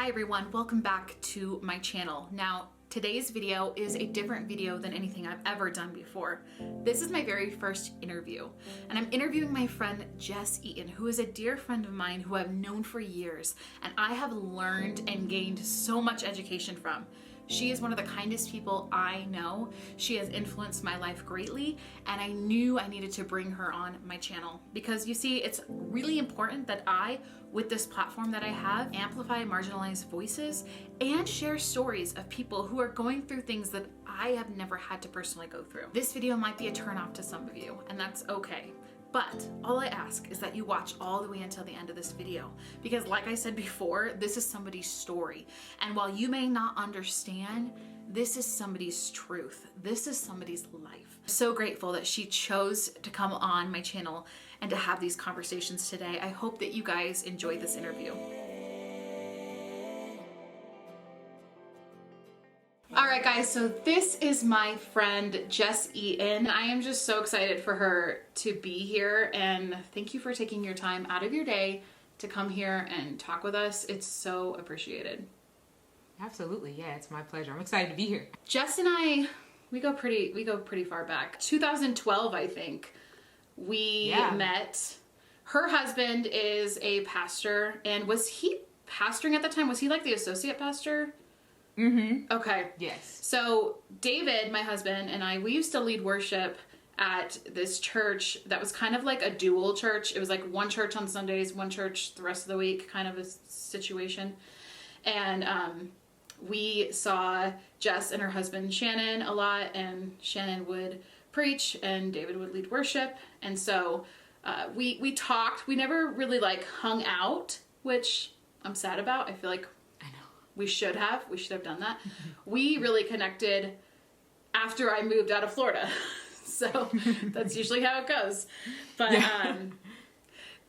everyone, welcome back to my channel. Now, today's video is a different video than anything I've ever done before. This is my very first interview, and I'm interviewing my friend Jess, who is a dear friend of mine who I've known for years, and I have learned and gained so much education from. She is one of the kindest people I know. She has influenced my life greatly, and I knew I needed to bring her on my channel because you see, it's really important that I, with this platform that I have, amplify marginalized voices and share stories of people who are going through things that I have never had to personally go through. This video might be a turnoff to some of you, and that's okay. But all I ask is that you watch all the way until the end of this video, because like I said before, this is somebody's story. And while you may not understand, this is somebody's truth. This is somebody's life. I'm so grateful that she chose to come on my channel and to have these conversations today. I hope that you guys enjoy this interview. All right, guys, so this is my friend Jess Eaton. I am just so excited for her to be here, and thank you for taking your time out of your day to come here and talk with us. It's so appreciated. Absolutely, yeah, it's my pleasure. I'm excited to be here. Jess and I, we go pretty far back. 2012, I think, we met. Her husband is a pastor, and was he pastoring at the time? Was he like the associate pastor? Mm-hmm. Okay. Yes. So David, my husband, and I, we used to lead worship at this church that was kind of like a dual church. It was like one church on Sundays, one church the rest of the week, kind of a situation. And we saw Jess and her husband Shannon a lot, and Shannon would preach and David would lead worship. And so we talked. We never really like hung out, which I'm sad about. I feel like we should have done that. We really connected after I moved out of Florida. So that's usually how it goes. But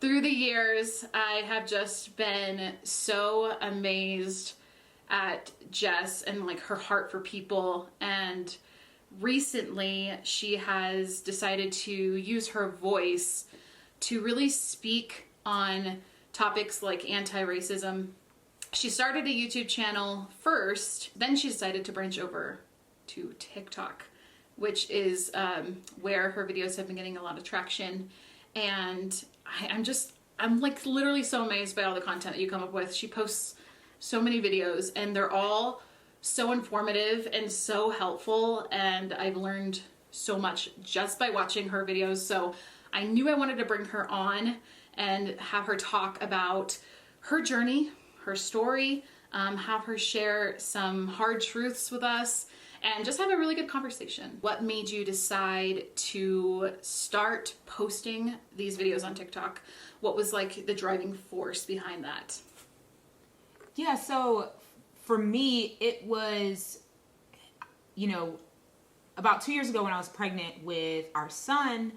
through the years, I have just been so amazed at Jess and like her heart for people. And recently she has decided to use her voice to really speak on topics like anti-racism. She started a YouTube channel first, then she decided to branch over to TikTok, which is where her videos have been getting a lot of traction. And I'm like literally so amazed by all the content that you come up with. She posts so many videos and they're all so informative and so helpful. And I've learned so much just by watching her videos. So I knew I wanted to bring her on and have her talk about her journey, her story, have her share some hard truths with us, and just have a really good conversation. What made you decide to start posting these videos on TikTok? What was like the driving force behind that? Yeah, so for me, it was, about 2 years ago when I was pregnant with our son,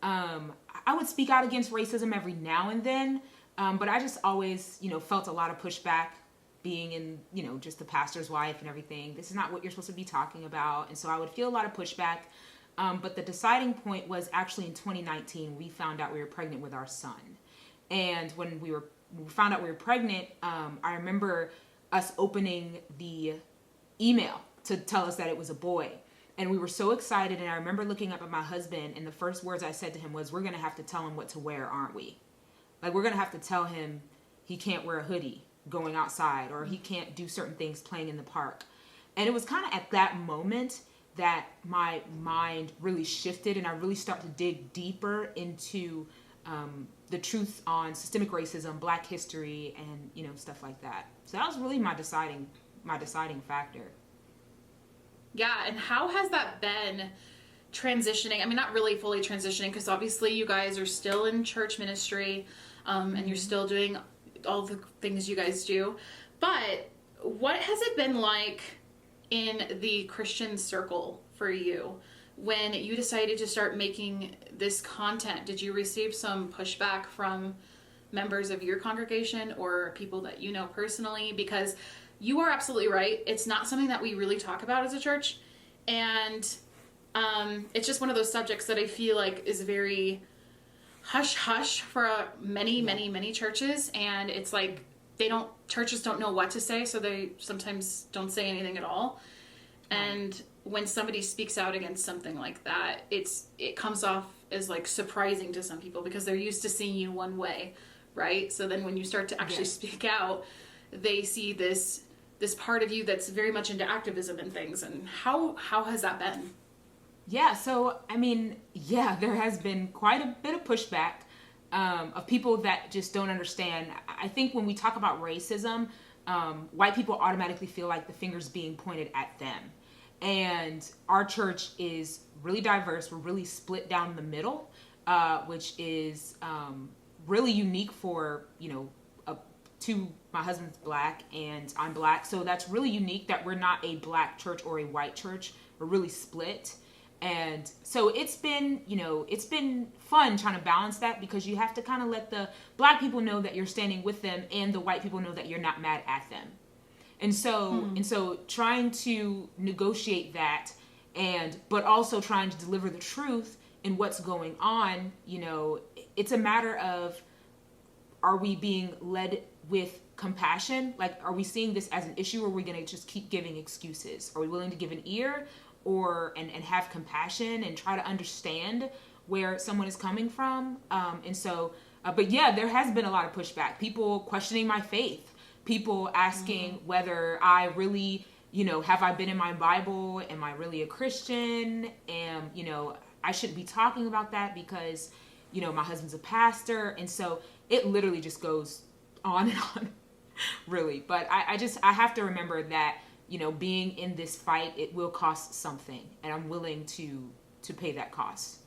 I would speak out against racism every now and then. But I just always, felt a lot of pushback being in, just the pastor's wife and everything. This is not what you're supposed to be talking about. And so I would feel a lot of pushback. But the deciding point was actually in 2019, we found out we were pregnant with our son. And when we found out we were pregnant, I remember us opening the email to tell us that it was a boy. And we were so excited. And I remember looking up at my husband, and the first words I said to him was, "We're going to have to tell him what to wear, aren't we?" Like, we're going to have to tell him he can't wear a hoodie going outside, or he can't do certain things playing in the park. And it was kind of at that moment that my mind really shifted, and I really started to dig deeper into the truth on systemic racism, Black history, and, stuff like that. So that was really my deciding factor. Yeah, and how has that been transitioning? I mean, not really fully transitioning, because obviously you guys are still in church ministry, and you're still doing all the things you guys do. But what has it been like in the Christian circle for you when you decided to start making this content? Did you receive some pushback from members of your congregation or people that you know personally? Because you are absolutely right. It's not something that we really talk about as a church. And it's just one of those subjects that I feel like is very hush hush for many churches, and it's like churches don't know what to say, so they sometimes don't say anything at all. And when somebody speaks out against something like that, it comes off as like surprising to some people because they're used to seeing you one way, right? So then when you start to actually speak out, they see this part of you that's very much into activism and things. And how has that been? Yeah, so I mean, there has been quite a bit of pushback of people that just don't understand. I think when we talk about racism, white people automatically feel like the finger's being pointed at them. And our church is really diverse. We're really split down the middle, which is really unique for, my husband's black and I'm black. So that's really unique that we're not a black church or a white church. We're really split. And so it's been fun trying to balance that because you have to kind of let the black people know that you're standing with them and the white people know that you're not mad at them. And so trying to negotiate that but also trying to deliver the truth in what's going on, it's a matter of, are we being led with compassion? Like, are we seeing this as an issue or are we going to just keep giving excuses? Are we willing to give an ear and have compassion and try to understand where someone is coming from? But there has been a lot of pushback. People questioning my faith. People asking whether I really, have I been in my Bible? Am I really a Christian? And, I shouldn't be talking about that because, my husband's a pastor. And so it literally just goes on and on, really. But I have to remember that, being in this fight, it will cost something. And I'm willing to pay that cost.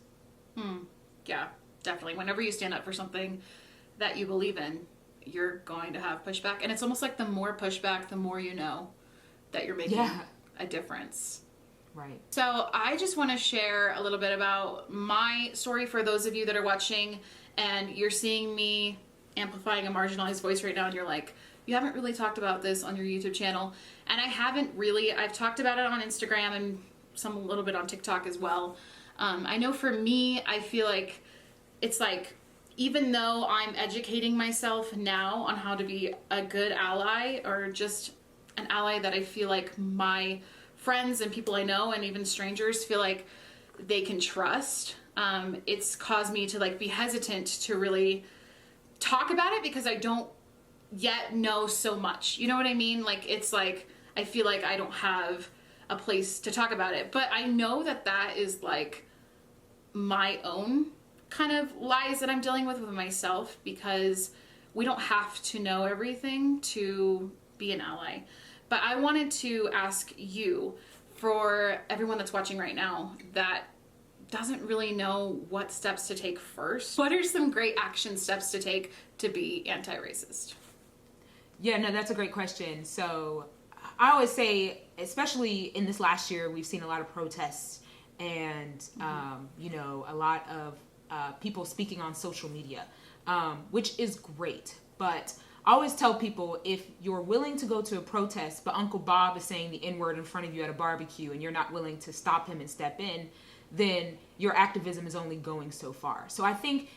Yeah, definitely. Whenever you stand up for something that you believe in, you're going to have pushback. And it's almost like the more pushback, the more you know that you're making a difference. Right. So I just want to share a little bit about my story for those of you that are watching and you're seeing me amplifying a marginalized voice right now and you're like, you haven't really talked about this on your YouTube channel. And I haven't really. I've talked about it on Instagram and a little bit on TikTok as well. I know for me, I feel like it's like, even though I'm educating myself now on how to be a good ally or just an ally that I feel like my friends and people I know and even strangers feel like they can trust, it's caused me to like be hesitant to really talk about it because I don't yet know so much. You know what I mean? Like, it's like, I feel like I don't have a place to talk about it. But I know that is like my own kind of lies that I'm dealing with myself because we don't have to know everything to be an ally. But I wanted to ask you, for everyone that's watching right now that doesn't really know what steps to take first, what are some great action steps to take to be anti-racist? Yeah, no, that's a great question. So I always say, especially in this last year, we've seen a lot of protests and, a lot of people speaking on social media, which is great. But I always tell people, if you're willing to go to a protest, but Uncle Bob is saying the N-word in front of you at a barbecue and you're not willing to stop him and step in, then your activism is only going so far. So I think,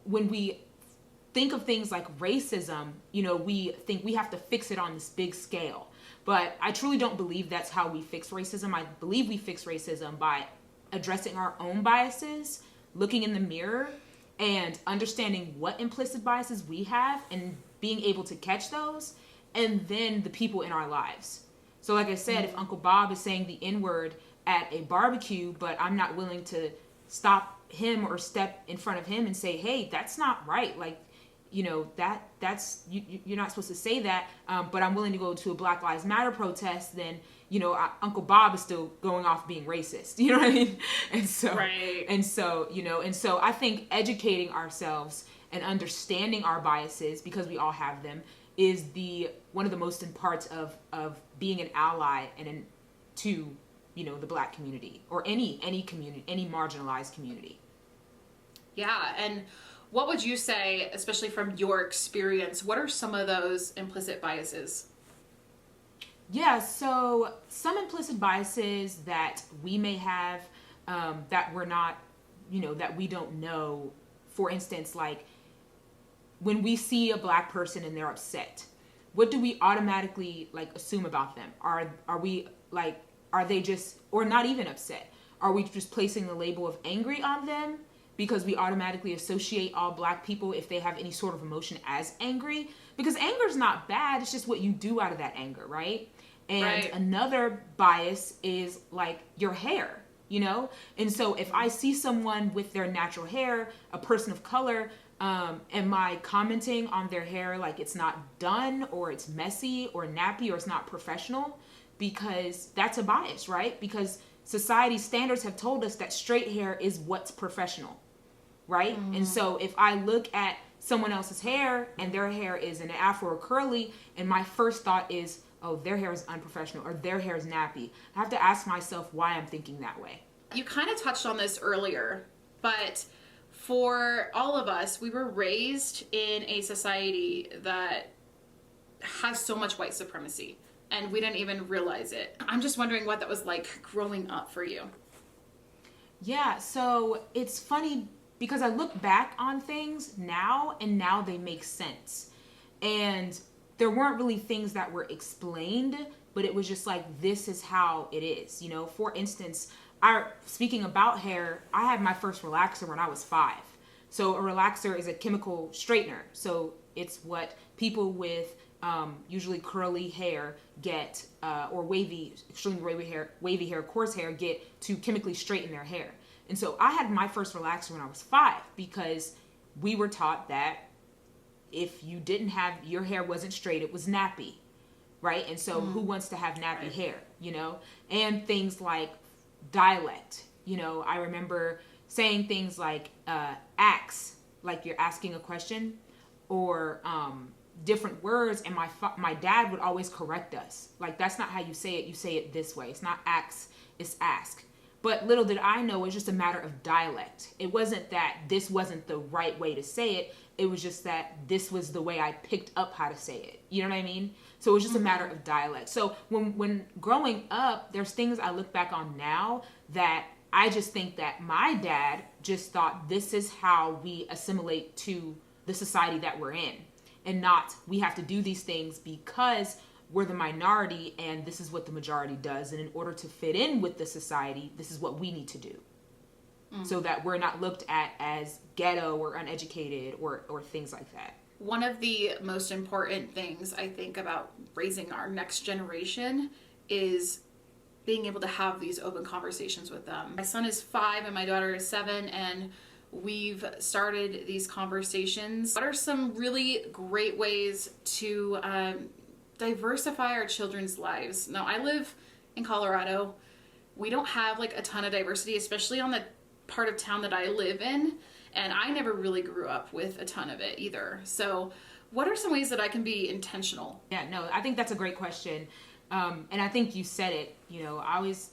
when we think of things like racism, we think we have to fix it on this big scale. But I truly don't believe that's how we fix racism. I believe we fix racism by addressing our own biases, looking in the mirror, and understanding what implicit biases we have and being able to catch those, and then the people in our lives. So like I said, if Uncle Bob is saying the N-word at a barbecue, but I'm not willing to stop him or step in front of him and say, hey, that's not right. Like, that's you're not supposed to say that. But I'm willing to go to a Black Lives Matter protest, then, Uncle Bob is still going off being racist. You know what I mean? And so, right. and so I think educating ourselves and understanding our biases, because we all have them, is one of the most important parts of being an ally to the Black community or any community, any marginalized community. Yeah, and what would you say, especially from your experience, what are some of those implicit biases? Yeah, so some implicit biases that we may have that we're not, that we don't know. For instance, like when we see a Black person and they're upset, what do we automatically like assume about them? Are we like, are they just, or not even upset? Are we just placing the label of angry on them because we automatically associate all Black people, if they have any sort of emotion, as angry? Because anger is not bad. It's just what you do out of that anger, right? And another bias is like your hair, you know? And so if I see someone with their natural hair, a person of color, am I commenting on their hair like it's not done, or it's messy or nappy, or it's not professional? Because that's a bias, right? Because society standards have told us that straight hair is what's professional, right? And so if I look at someone else's hair and their hair is an afro or curly, and my first thought is, oh, their hair is unprofessional, or their hair is nappy, I have to ask myself why I'm thinking that way. You kind of touched on this earlier, but for all of us, we were raised in a society that has so much white supremacy, and we didn't even realize it. I'm just wondering what that was like growing up for you. Yeah, so it's funny because I look back on things now, and now they make sense. And there weren't really things that were explained, but it was just like, this is how it is. You know, for instance, speaking about hair, I had my first relaxer when I was 5. So a relaxer is a chemical straightener. So it's what people with usually curly hair get, or wavy, extremely wavy hair, coarse hair, get to chemically straighten their hair. And so I had my first relaxer when I was 5, because we were taught that if you didn't have, your hair wasn't straight, it was nappy, right? And so who wants to have nappy hair, you know? And things like dialect, you know, I remember saying things like ax, like you're asking a question, or different words, and my dad would always correct us. Like, that's not how you say it. You say it this way. It's not ax, it's ask. But little did I know, it's just a matter of dialect. It wasn't that this wasn't the right way to say it. It was just that this was the way I picked up how to say it. You know what I mean? So it was just a matter of dialect. So when growing up, there's things I look back on now that I just think that my dad just thought this is how we assimilate to the society that we're in. And not, we have to do these things because we're the minority and this is what the majority does. And in order to fit in with the society, this is what we need to do. So that we're not looked at as ghetto or uneducated or things like that. One of the most important things I think about raising our next generation is being able to have these open conversations with them. My son is 5 and my daughter is 7, and we've started these conversations. What are some really great ways to diversify our children's lives? Now, I live in Colorado. We don't have like a ton of diversity, especially on the part of town that I live in, and I never really grew up with a ton of it either. So what are some ways that I can be intentional? Yeah, no, I think that's a great question. And I think you said it, you know, I always,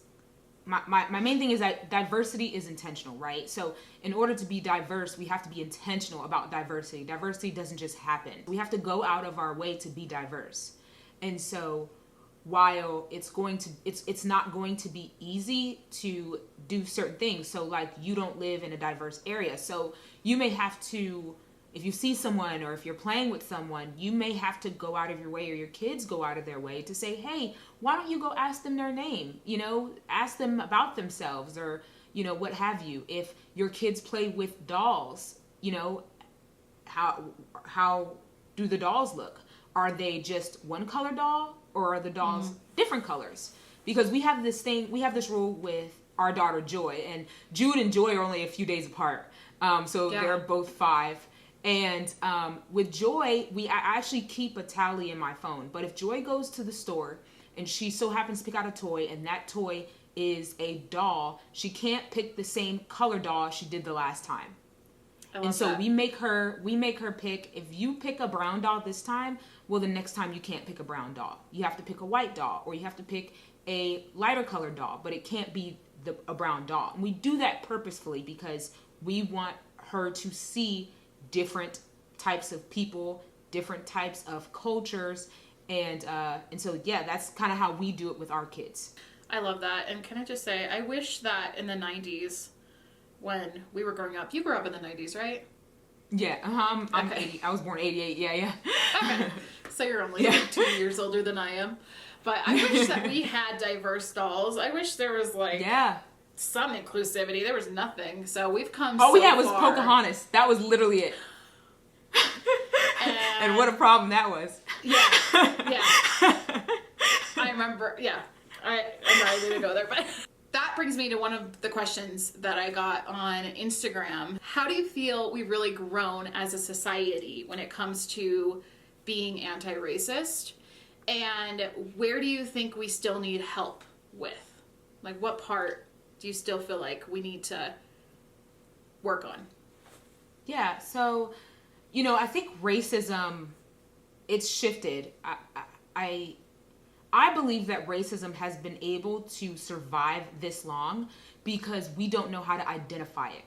my main thing is that diversity is intentional, right? So in order to be diverse, we have to be intentional about diversity. Diversity doesn't just happen. We have to go out of our way to be diverse. And so while it's not going to be easy to do certain things. So like, you don't live in a diverse area. So you may have to, if you see someone or if you're playing with someone, you may have to go out of your way, or your kids go out of their way to say, hey, why don't you go ask them their name? You know, ask them about themselves, or, you know, what have you. If your kids play with dolls, you know, how do the dolls look? Are they just one color doll, or are the dolls different colors? Because we have this rule with our daughter Joy, and Jude and Joy are only a few days apart. They're both 5. And with Joy, I actually keep a tally in my phone. But if Joy goes to the store and she so happens to pick out a toy, and that toy is a doll, she can't pick the same color doll she did the last time. And so we make her pick, if you pick a brown doll this time, well, the next time you can't pick a brown doll. You have to pick a white doll, or you have to pick a lighter colored doll, but it can't be a brown doll. And we do that purposefully because we want her to see different types of people, different types of cultures. And so, yeah, that's kind of how we do it with our kids. I love that. And can I just say, I wish that in the 90s, when we were growing up, you grew up in the 90s, right? Yeah, I'm Okay. 80. I was born 88. Yeah. Okay. So you're only like 2 years older than I am. But I wish that we had diverse dolls. I wish there was like some inclusivity. There was nothing. So we've come All so we had was far. Pocahontas. That was literally it. And what a problem that was. Yeah. I remember, I'm not even going to go there, but that brings me to one of the questions that I got on Instagram. How do you feel we've really grown as a society when it comes to being anti-racist? And where do you think we still need help with? Like, what part do you still feel like we need to work on? Yeah, so, I think racism, it's shifted. I believe that racism has been able to survive this long because we don't know how to identify it,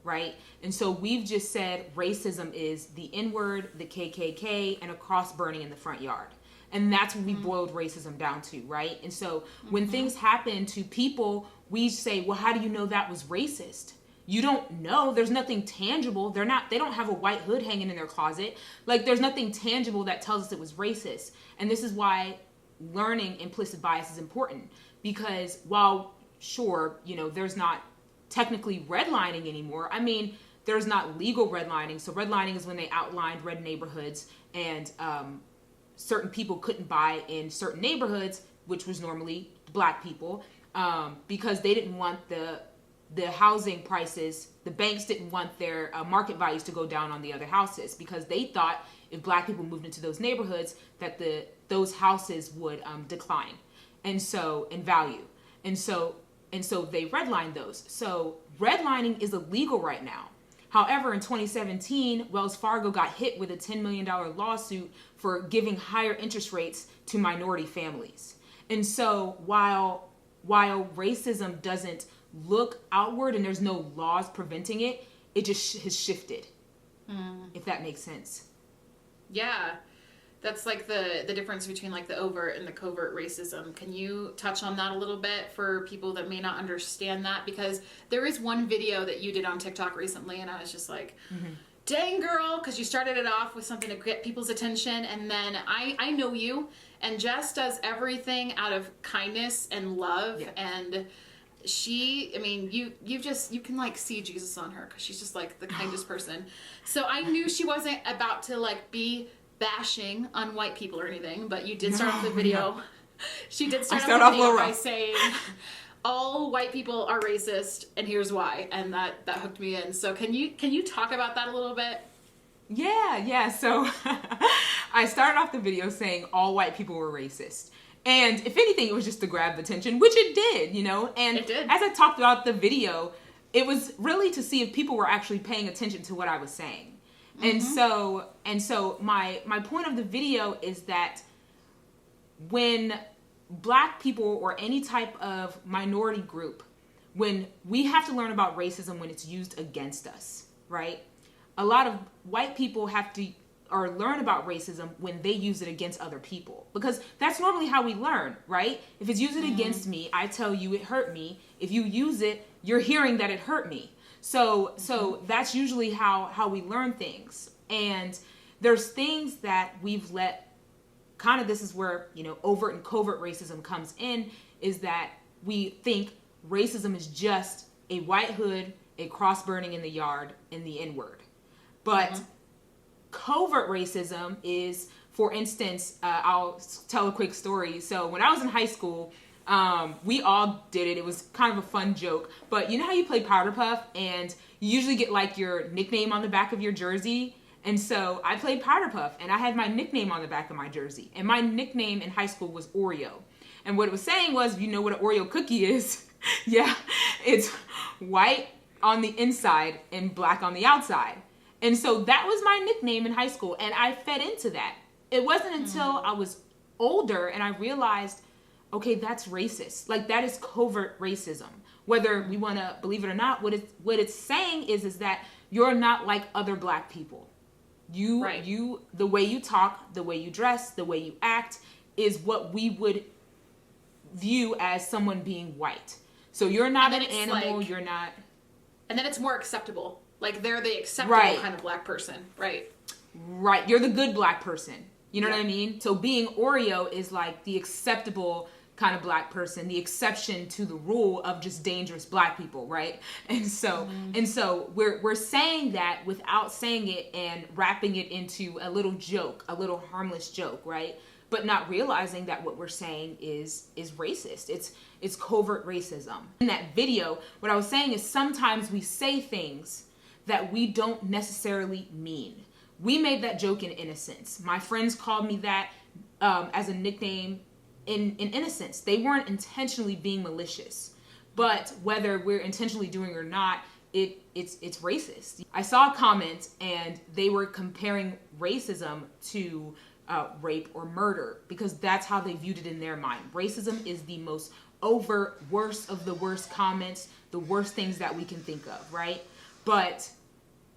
right? And so we've just said racism is the N-word, the KKK, and a cross burning in the front yard. And that's what we boiled racism down to, right? And so when things happen to people, we say, well, how do you know that was racist? You don't know. There's nothing tangible. They don't have a white hood hanging in their closet. Like, there's nothing tangible that tells us it was racist. And this is why learning implicit bias is important, because while sure, there's not technically redlining anymore. I mean, there's not legal redlining. So redlining is when they outlined red neighborhoods and certain people couldn't buy in certain neighborhoods, which was normally black people, because they didn't want the housing prices. The banks didn't want their market values to go down on the other houses, because they thought if black people moved into those neighborhoods that those houses would decline in value. And so they redlined those. So redlining is illegal right now. However, in 2017, Wells Fargo got hit with a $10 million lawsuit for giving higher interest rates to minority families. And so while racism doesn't look outward and there's no laws preventing it, it just has shifted, if that makes sense. Yeah. That's like the difference between like the overt and the covert racism. Can you touch on that a little bit for people that may not understand that? Because there is one video that you did on TikTok recently, and I was just like, dang girl, because you started it off with something to get people's attention, and then I know you, and Jess does everything out of kindness and love, and you can like see Jesus on her because she's just like the kindest person. So I knew she wasn't about to like be bashing on white people or anything, but you did start off the video. She did start off the video by saying all white people are racist and here's why, and that hooked me in. So can you talk about that a little bit? Yeah. So I started off the video saying all white people were racist. And if anything, it was just to grab the attention, which it did, And it did. As I talked about the video, it was really to see if people were actually paying attention to what I was saying. And so my point of the video is that when black people or any type of minority group, when we have to learn about racism when it's used against us, right? A lot of white people have to or learn about racism when they use it against other people, because that's normally how we learn, right? If it's used against me, I tell you it hurt me. If you use it, you're hearing that it hurt me. So that's usually how we learn things. And there's things that we've let kind of, this is where, overt and covert racism comes in, is that we think racism is just a white hood, a cross burning in the yard, and the N-word. But covert racism is, for instance, I'll tell a quick story. So when I was in high school, we all did it. It was kind of a fun joke. But you know how you play Powder Puff and you usually get like your nickname on the back of your jersey? And so I played Powder Puff and I had my nickname on the back of my jersey. And my nickname in high school was Oreo. And what it was saying was, you know what an Oreo cookie is? Yeah, it's white on the inside and black on the outside. And so that was my nickname in high school, and I fed into that. It wasn't until I was older and I realized, okay, that's racist. Like, that is covert racism. Whether we want to believe it or not, what it's saying is that you're not like other black people. You, the way you talk, the way you dress, the way you act is what we would view as someone being white. So you're not an animal, you're not... And then it's more acceptable Like they're the acceptable kind of black person, right? Right. You're the good black person. You know what I mean? So being Oreo is like the acceptable kind of black person, the exception to the rule of just dangerous black people, right? And so we're saying that without saying it and wrapping it into a little joke, a little harmless joke, right? But not realizing that what we're saying is racist. It's covert racism. In that video, what I was saying is sometimes we say things that we don't necessarily mean. We made that joke in innocence. My friends called me that as a nickname in innocence. They weren't intentionally being malicious. But whether we're intentionally doing it or not, it's racist. I saw a comment and they were comparing racism to rape or murder because that's how they viewed it in their mind. Racism is the most overt, worst of the worst comments, the worst things that we can think of, right? But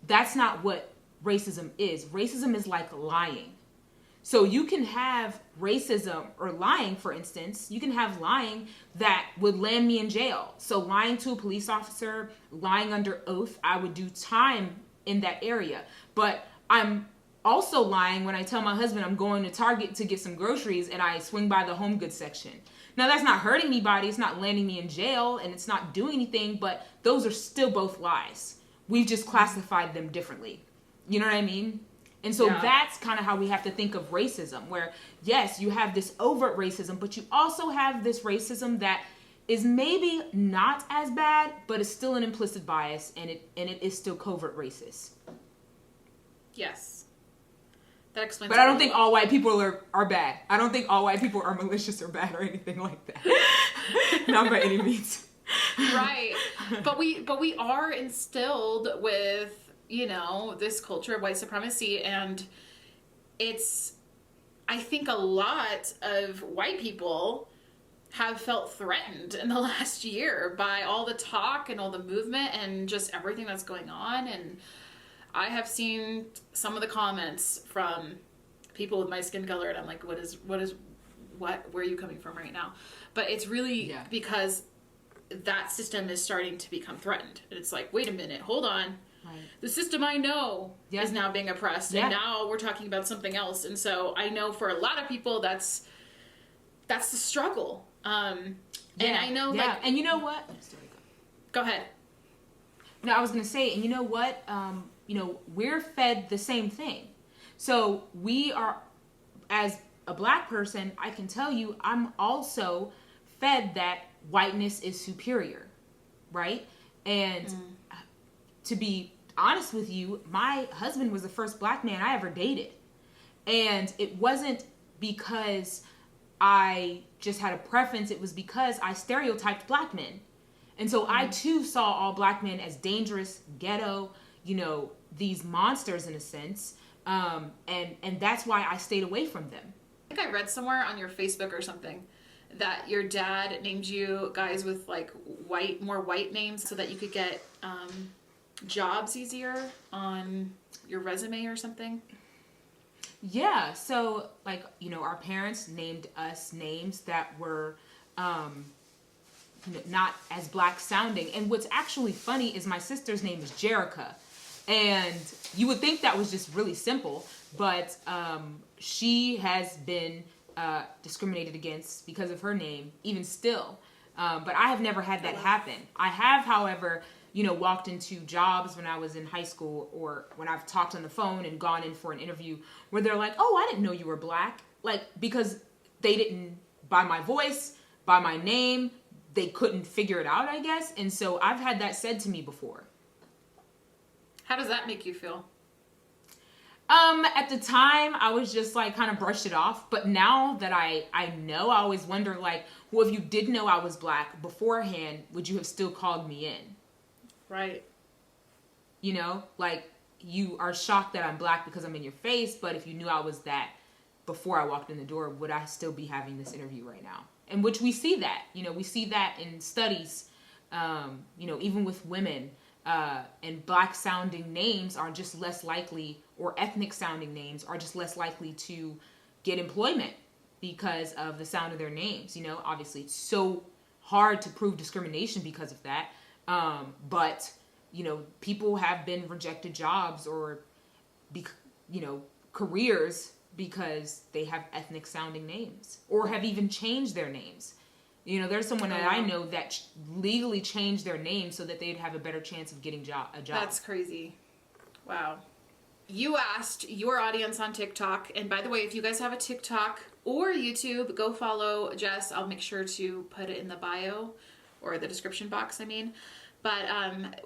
that's not what racism is. Racism is like lying. So you can have racism or lying, for instance, you can have lying that would land me in jail. So lying to a police officer, lying under oath, I would do time in that area. But I'm also lying when I tell my husband I'm going to Target to get some groceries and I swing by the home goods section. Now that's not hurting anybody, it's not landing me in jail, and it's not doing anything, but those are still both lies. We've just classified them differently. You know what I mean? And so that's kind of how we have to think of racism, where yes, you have this overt racism, but you also have this racism that is maybe not as bad, but it's still an implicit bias, and it is still covert racist. Yes. That explains. But I don't think all white people are bad. I don't think all white people are malicious or bad or anything like that. Not by any means. Right. But we are instilled with, you know, this culture of white supremacy, and I think a lot of white people have felt threatened in the last year by all the talk and all the movement and just everything that's going on. And I have seen some of the comments from people with my skin color, and I'm like, where are you coming from right now? But it's really because that system is starting to become threatened. And it's like, wait a minute, hold on. Right. The system I know is now being oppressed, and now we're talking about something else. And so I know for a lot of people that's the struggle. And I know, and you know what? Go ahead. No, I was going to say, and you know what? You know, we're fed the same thing. So we are, as a black person, I can tell you, I'm also fed that whiteness is superior, right? And to be honest with you, my husband was the first black man I ever dated. And it wasn't because I just had a preference. It was because I stereotyped black men. And so I too saw all black men as dangerous, ghetto, you know, these monsters in a sense. And that's why I stayed away from them. I think I read somewhere on your Facebook or something that your dad named you guys with like more white names so that you could get jobs easier on your resume or something. Yeah, so like, you know, our parents named us names that were not as black sounding. And what's actually funny is my sister's name is Jerica. And you would think that was just really simple, but she has been discriminated against because of her name, even still. But I have never had that happen. I have, however, you know, walked into jobs when I was in high school, or when I've talked on the phone and gone in for an interview where they're like, oh, I didn't know you were black. Like, because they didn't, by my voice, by my name, they couldn't figure it out, I guess. And so I've had that said to me before. How does that make you feel? At the time, I was just like kind of brushed it off. But now that I know, I always wonder like, well, if you did know I was black beforehand, would you have still called me in? Right. You know, like you are shocked that I'm black because I'm in your face. But if you knew I was that before I walked in the door, would I still be having this interview right now? And which we see that, you know, we see that in studies, you know, even with women. And black sounding names are just less likely, or ethnic sounding names are just less likely to get employment because of the sound of their names. You know, obviously it's so hard to prove discrimination because of that. But people have been rejected jobs or, careers because they have ethnic sounding names or have even changed their names. There's someone that I know that legally changed their name so that they'd have a better chance of getting a job. That's crazy. Wow. You asked your audience on TikTok, and by the way, if you guys have a TikTok or YouTube, go follow Jess. I'll make sure to put it in the bio or the description box, But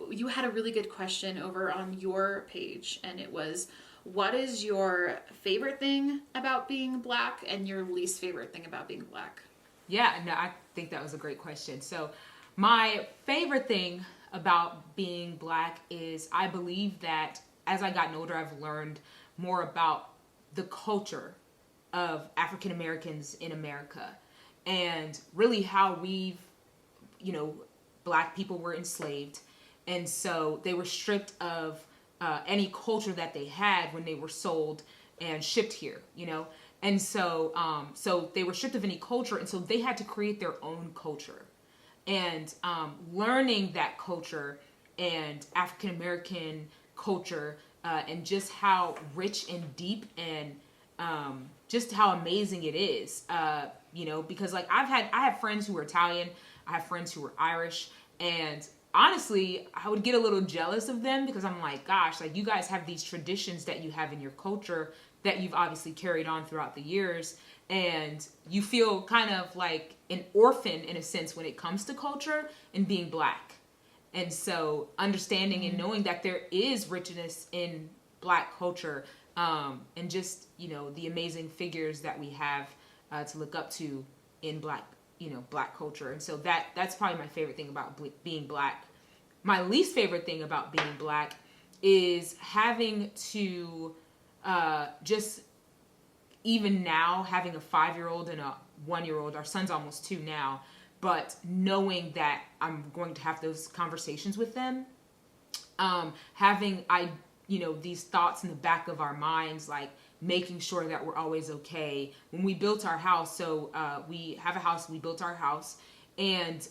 you had a really good question over on your page, and it was, what is your favorite thing about being Black and your least favorite thing about being Black? Yeah, no, I think that was a great question. So my favorite thing about being Black is I believe that as I gotten older, I've learned more about the culture of African Americans in America and really how we've, Black people were enslaved. And so they were stripped of any culture that they had when they were sold and shipped here, And so, so they were stripped of any culture, and so they had to create their own culture. And learning that culture and African American culture, and just how rich and deep and just how amazing it is, because like I have friends who are Italian, I have friends who are Irish, and honestly, I would get a little jealous of them because I'm like, gosh, like you guys have these traditions that you have in your culture that you've obviously carried on throughout the years, and you feel kind of like an orphan in a sense when it comes to culture and being Black. And so understanding and knowing that there is richness in Black culture, and just, the amazing figures that we have to look up to in Black culture. And so that's probably my favorite thing about being Black. My least favorite thing about being Black is having to just even now having a 5-year-old and a 1-year-old, our son's almost 2 now, but knowing that I'm going to have those conversations with them, having these thoughts in the back of our minds, like making sure that we're always okay. When we built our house, so we have a house, we built our house, and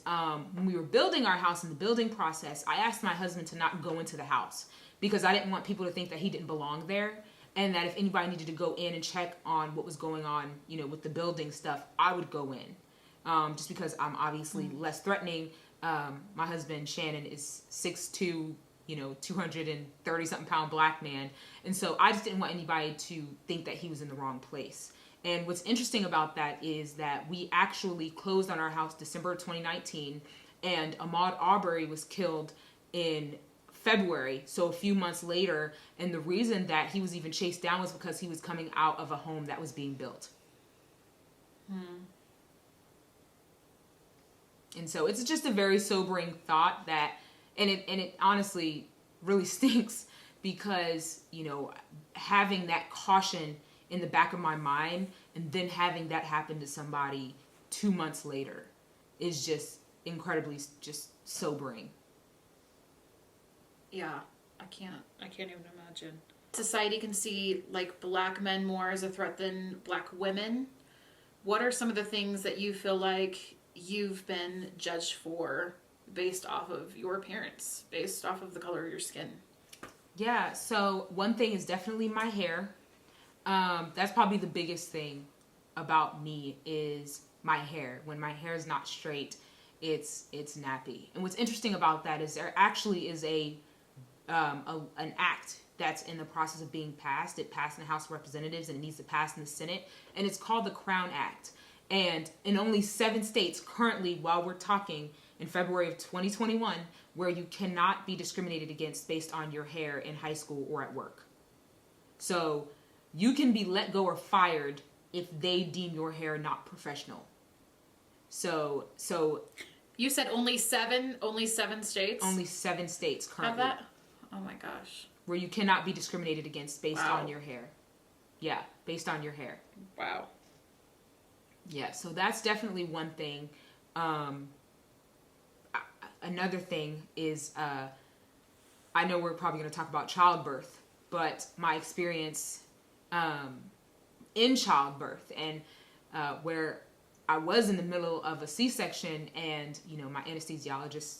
when we were building our house in the building process, I asked my husband to not go into the house because I didn't want people to think that he didn't belong there, and that if anybody needed to go in and check on what was going on, with the building stuff, I would go in, just because I'm obviously less threatening. My husband, Shannon, is 6'2", 230 something pound Black man. And so I just didn't want anybody to think that he was in the wrong place. And what's interesting about that is that we actually closed on our house December 2019, and Ahmaud Arbery was killed in February, so a few months later. And the reason that he was even chased down was because he was coming out of a home that was being built. And so it's just a very sobering thought that, and it honestly really stinks because, having that caution in the back of my mind and then having that happen to somebody 2 months later is just incredibly just sobering. Yeah, I can't even imagine. Society can see like Black men more as a threat than Black women. What are some of the things that you feel like you've been judged for based off of your appearance, based off of the color of your skin? Yeah, so one thing is definitely my hair. That's probably the biggest thing about me is my hair. When my hair is not straight, it's nappy. And what's interesting about that is there actually is an act that's in the process of being passed. It passed in the House of Representatives and it needs to pass in the Senate, and it's called the Crown Act. And in only 7 states currently, while we're talking, in February of 2021, where you cannot be discriminated against based on your hair in high school or at work. So you can be let go or fired if they deem your hair not professional. So you said only seven states? Only 7 states currently. Have that? Oh my gosh. Where you cannot be discriminated against based on your hair. Yeah, based on your hair. Wow. Yeah, so that's definitely one thing. Another thing is, I know we're probably going to talk about childbirth, but my experience in childbirth and where I was in the middle of a C-section and, my anesthesiologist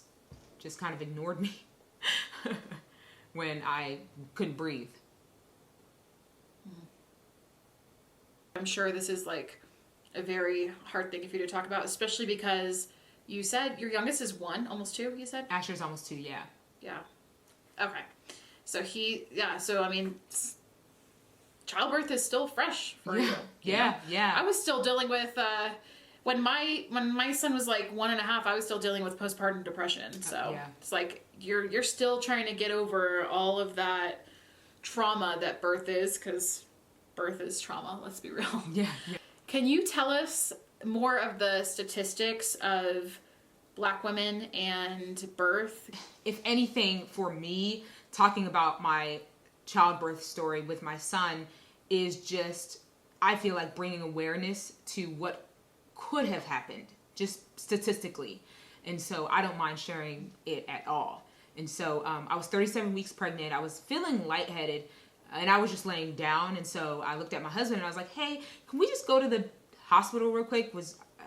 just kind of ignored me. when I couldn't breathe. I'm sure this is like a very hard thing for you to talk about, especially because you said your youngest is 1, almost 2, you said? Asher's almost 2, yeah. Yeah. Okay. So so I mean, childbirth is still fresh for you. Yeah. I was still dealing with, when my son was like 1.5, I was still dealing with postpartum depression. So it's like, you're still trying to get over all of that trauma that birth is, because birth is trauma, let's be real. Yeah. Can you tell us more of the statistics of Black women and birth? If anything, for me, talking about my childbirth story with my son is just, I feel like bringing awareness to what could have happened, just statistically. And so I don't mind sharing it at all. And so I was 37 weeks pregnant. I was feeling lightheaded and I was just laying down. And so I looked at my husband and I was like, hey, can we just go to the hospital real quick?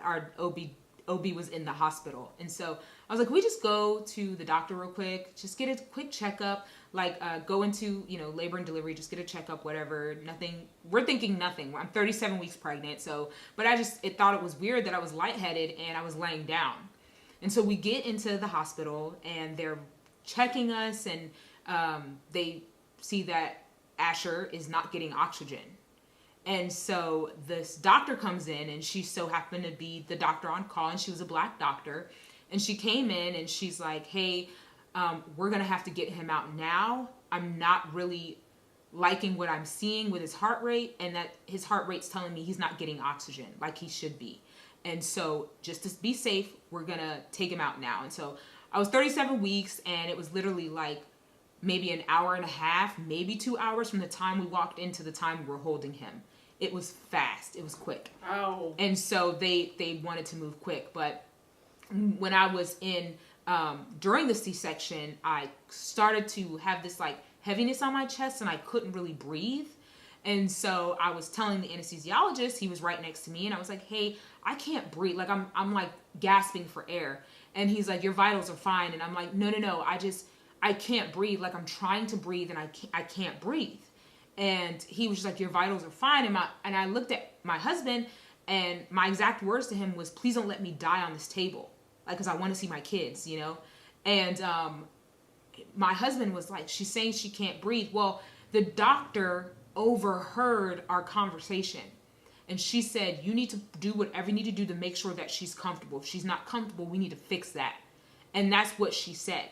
Our OB was in the hospital. And so I was like, can we just go to the doctor real quick? Just get a quick checkup, like go into, labor and delivery, just get a checkup, whatever, nothing. We're thinking nothing. I'm 37 weeks pregnant. So, but it thought it was weird that I was lightheaded and I was laying down. And so we get into the hospital and they're checking us and they see that Asher is not getting oxygen. And so this doctor comes in and she so happened to be the doctor on call and she was a Black doctor. And she came in and she's like, hey, we're going to have to get him out now. I'm not really liking what I'm seeing with his heart rate, and that his heart rate's telling me he's not getting oxygen like he should be. And so just to be safe, we're going to take him out now. And so I was 37 weeks and it was literally like maybe an hour and a half, maybe 2 hours from the time we walked in to the time we were holding him. It was fast. It was quick. Oh. And so they wanted to move quick. But when I was during the C-section, I started to have this like heaviness on my chest and I couldn't really breathe. And so I was telling the anesthesiologist, he was right next to me, and I was like, hey, I can't breathe. Like I'm like gasping for air. And he's like, your vitals are fine. And I'm like, no, I can't breathe. Like I'm trying to breathe and I can't breathe. And he was just like, your vitals are fine. And I looked at my husband and my exact words to him was, please don't let me die on this table. Like, cause I want to see my kids, And my husband was like, she's saying she can't breathe. Well, the doctor overheard our conversation. And she said, you need to do whatever you need to do to make sure that she's comfortable. If she's not comfortable, we need to fix that. And that's what she said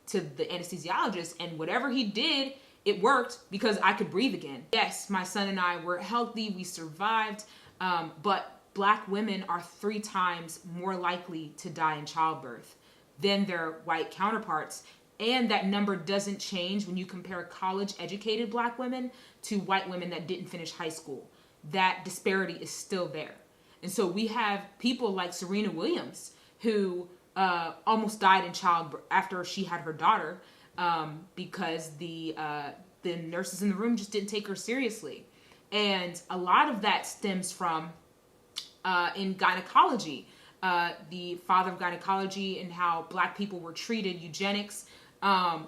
to the anesthesiologist. And whatever he did, it worked because I could breathe again. Yes, my son and I were healthy. We survived. But Black women are 3 times more likely to die in childbirth than their white counterparts. And that number doesn't change when you compare college-educated Black women to white women that didn't finish high school. That disparity is still there. And so we have people like Serena Williams, who almost died in childbirth after she had her daughter because the nurses in the room just didn't take her seriously. And a lot of that stems from in gynecology, the father of gynecology and how Black people were treated, eugenics,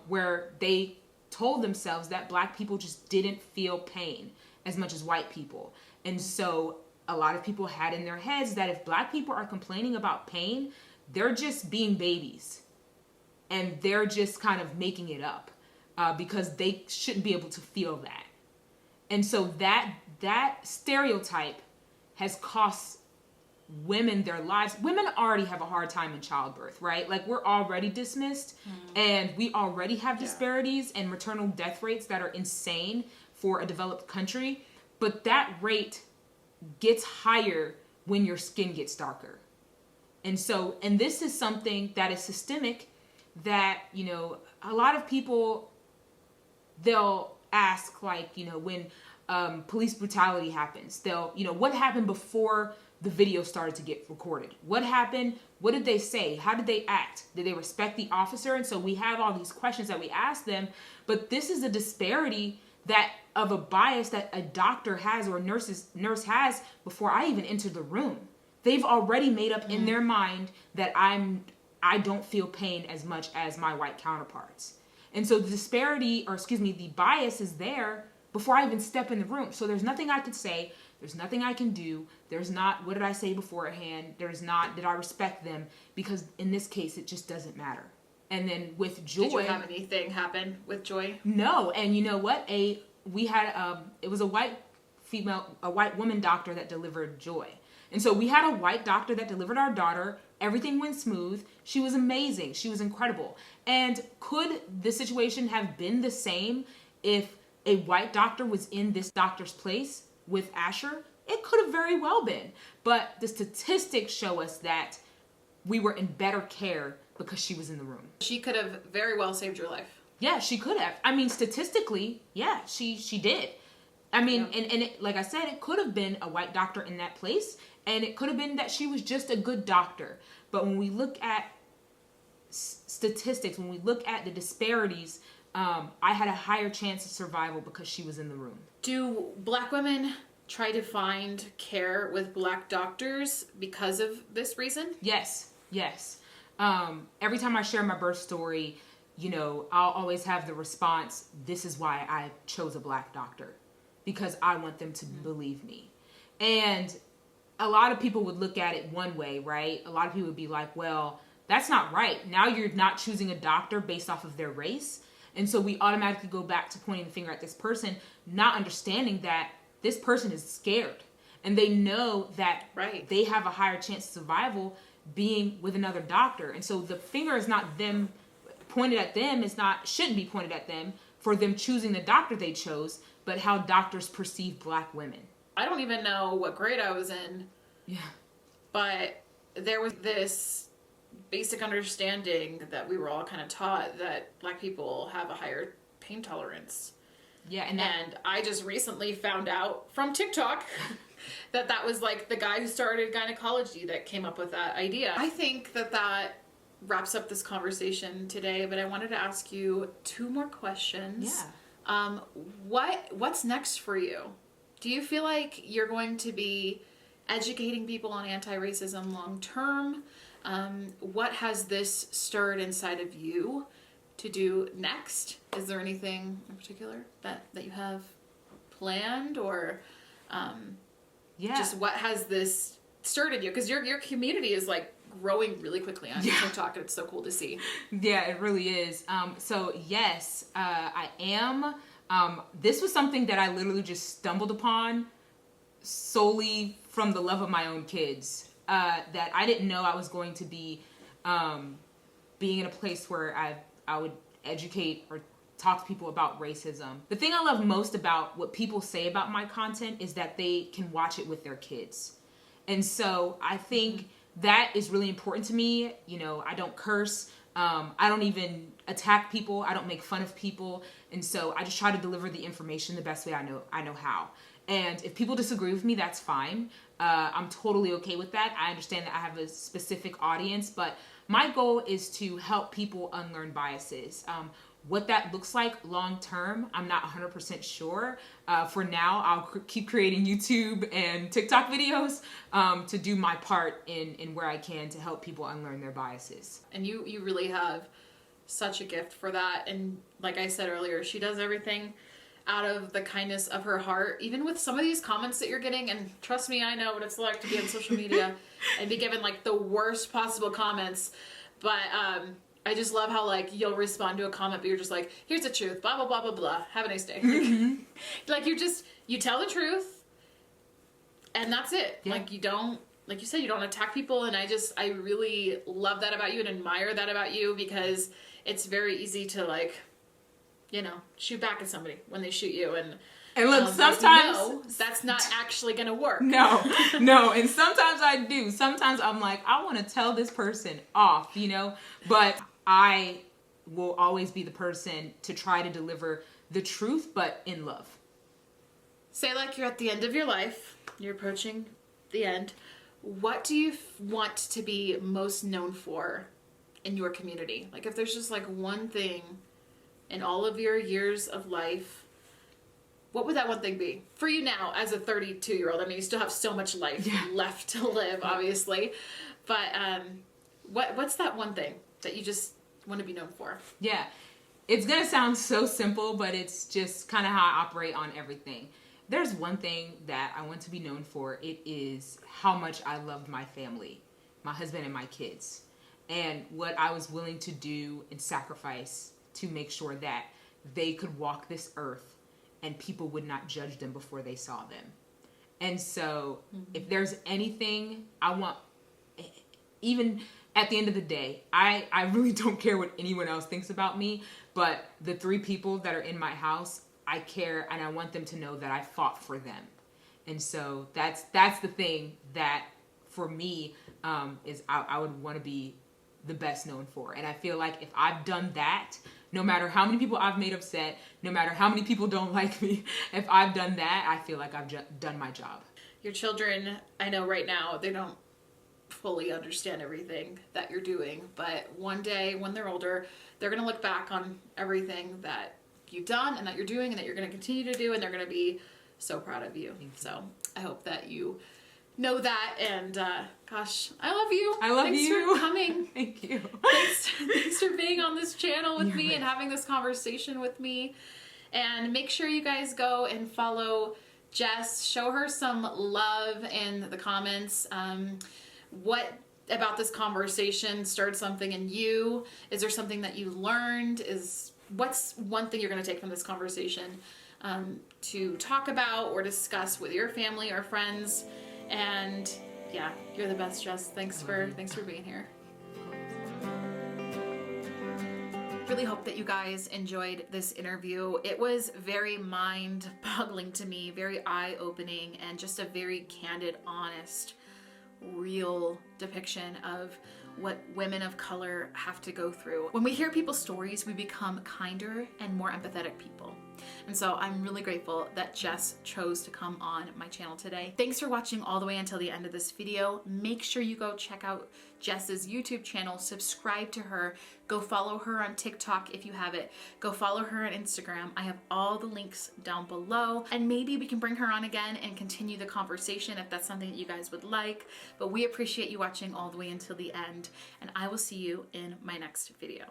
where they told themselves that Black people just didn't feel pain as much as white people. And so a lot of people had in their heads that if Black people are complaining about pain, they're just being babies and they're just kind of making it up because they shouldn't be able to feel that. And so that stereotype has cost women their lives. Women already have a hard time in childbirth, right? Like we're already dismissed and we already have disparities and maternal death rates that are insane for a developed country. But that rate gets higher when your skin gets darker. And this is something that is systemic that, a lot of people, they'll ask like, when police brutality happens, they'll, what happened before the video started to get recorded? What happened? What did they say? How did they act? Did they respect the officer? And so we have all these questions that we ask them, but this is a disparity that of a bias that a doctor has or a nurse has before I even enter the room. They've already made up in their mind that I don't feel pain as much as my white counterparts. And so the bias is there before I even step in the room. So there's nothing I could say. There's nothing I can do. There's not, what did I say beforehand? There's not, did I respect them? Because in this case, it just doesn't matter. And then with Joy. Did you have anything happen with Joy? No. And you know what? It was a white woman doctor that delivered Joy. And so we had a white doctor that delivered our daughter. Everything went smooth. She was amazing. She was incredible. And could the situation have been the same if a white doctor was in this doctor's place with Asher? It could have very well been. But the statistics show us that we were in better care because she was in the room. She could have very well saved your life. Yeah, she could have. I mean, statistically, yeah, she did. I mean, Yeah. and it, like I said, it could have been a white doctor in that place, and it could have been that she was just a good doctor. But when we look at statistics, when we look at the disparities, I had a higher chance of survival because she was in the room. Do Black women try to find care with Black doctors because of this reason? Yes. Every time I share my birth story, I'll always have the response, this is why I chose a Black doctor, because I want them to believe me. And a lot of people would look at it one way, right? A lot of people would be like, well, that's not right. Now you're not choosing a doctor based off of their race. And so we automatically go back to pointing the finger at this person, not understanding that this person is scared. And they know that they have a higher chance of survival being with another doctor. And so the finger is not them pointed at them, shouldn't be pointed at them for them choosing the doctor they chose, but how doctors perceive Black women. I don't even know what grade I was in. Yeah. But there was this basic understanding that we were all kind of taught that Black people have a higher pain tolerance. Yeah, and I just recently found out from TikTok that was like the guy who started gynecology that came up with that idea. I think that wraps up this conversation today, but I wanted to ask you 2 more questions. Yeah. What's next for you? Do you feel like you're going to be educating people on anti-racism long term? What has this stirred inside of you to do next? Is there anything in particular that you have planned, or just what has this stirred in you? Because your community is like growing really quickly on TikTok, and it's so cool to see. Yeah, it really is. So yes, I am. This was something that I literally just stumbled upon solely from the love of my own kids. That I didn't know I was going to be being in a place where I would educate or talk to people about racism. The thing I love most about what people say about my content is that they can watch it with their kids. And so I think that is really important to me. I don't curse. I don't even attack people. I don't make fun of people. And so I just try to deliver the information the best way I know how. And if people disagree with me, that's fine. I'm totally okay with that. I understand that I have a specific audience, but my goal is to help people unlearn biases. What that looks like long term, I'm not 100% sure. For now, I'll keep creating YouTube and TikTok videos to do my part in where I can to help people unlearn their biases. And you really have such a gift for that. And like I said earlier, she does everything out of the kindness of her heart, even with some of these comments that you're getting. And trust me, I know what it's like to be on social media and be given like the worst possible comments. But I just love how like you'll respond to a comment, but you're just like, here's the truth, blah, blah, blah, blah, blah. Have a nice day. Mm-hmm. Like you tell the truth and that's it. Yeah. Like you don't, like you said, you don't attack people. And I really love that about you and admire that about you, because it's very easy to like, shoot back at somebody when they shoot you. And look, sometimes that's not actually going to work. No. And sometimes I do. Sometimes I'm like, I want to tell this person off, but I will always be the person to try to deliver the truth, but in love. Say like you're at the end of your life, you're approaching the end. What do you want to be most known for in your community? Like if there's just like one thing in all of your years of life, what would that one thing be for you now as a 32-year-old? I mean, you still have so much life left to live, obviously. But what's that one thing that you just want to be known for? Yeah. it's going to sound so simple, but it's just kind of how I operate on everything. There's one thing that I want to be known for. It is how much I loved my family, my husband and my kids, and what I was willing to do and sacrifice to make sure that they could walk this earth and people would not judge them before they saw them. And so if there's anything I want, even at the end of the day, I really don't care what anyone else thinks about me, but the 3 people that are in my house, I care, and I want them to know that I fought for them. And so that's the thing that for me is I would want to be the best known for. And I feel like if I've done that, no matter how many people I've made upset, no matter how many people don't like me, if I've done that, I feel like I've done my job. Your children, I know right now, they don't fully understand everything that you're doing, but one day when they're older, they're going to look back on everything that you've done and that you're doing and that you're going to continue to do, and they're going to be so proud of you. So I hope that you know that, and gosh, I love you. I love Thanks you. for coming. Thank you. Thanks for being on this channel with me and having this conversation with me. And make sure you guys go and follow Jess. Show her some love in the comments. What about this conversation stirred something in you? Is there something that you learned? What's one thing you're going to take from this conversation to talk about or discuss with your family or friends? And yeah, you're the best, Jess. Thanks for being here. Really hope that you guys enjoyed this interview. It was very mind-boggling to me, very eye-opening, and just a very candid, honest, real depiction of what women of color have to go through. When we hear people's stories, we become kinder and more empathetic people. And so I'm really grateful that Jess chose to come on my channel today. Thanks for watching all the way until the end of this video. Make sure you go check out Jess's YouTube channel, subscribe to her, go follow her on TikTok if you have it, go follow her on Instagram. I have all the links down below, and maybe we can bring her on again and continue the conversation if that's something that you guys would like. But we appreciate you watching all the way until the end, and I will see you in my next video.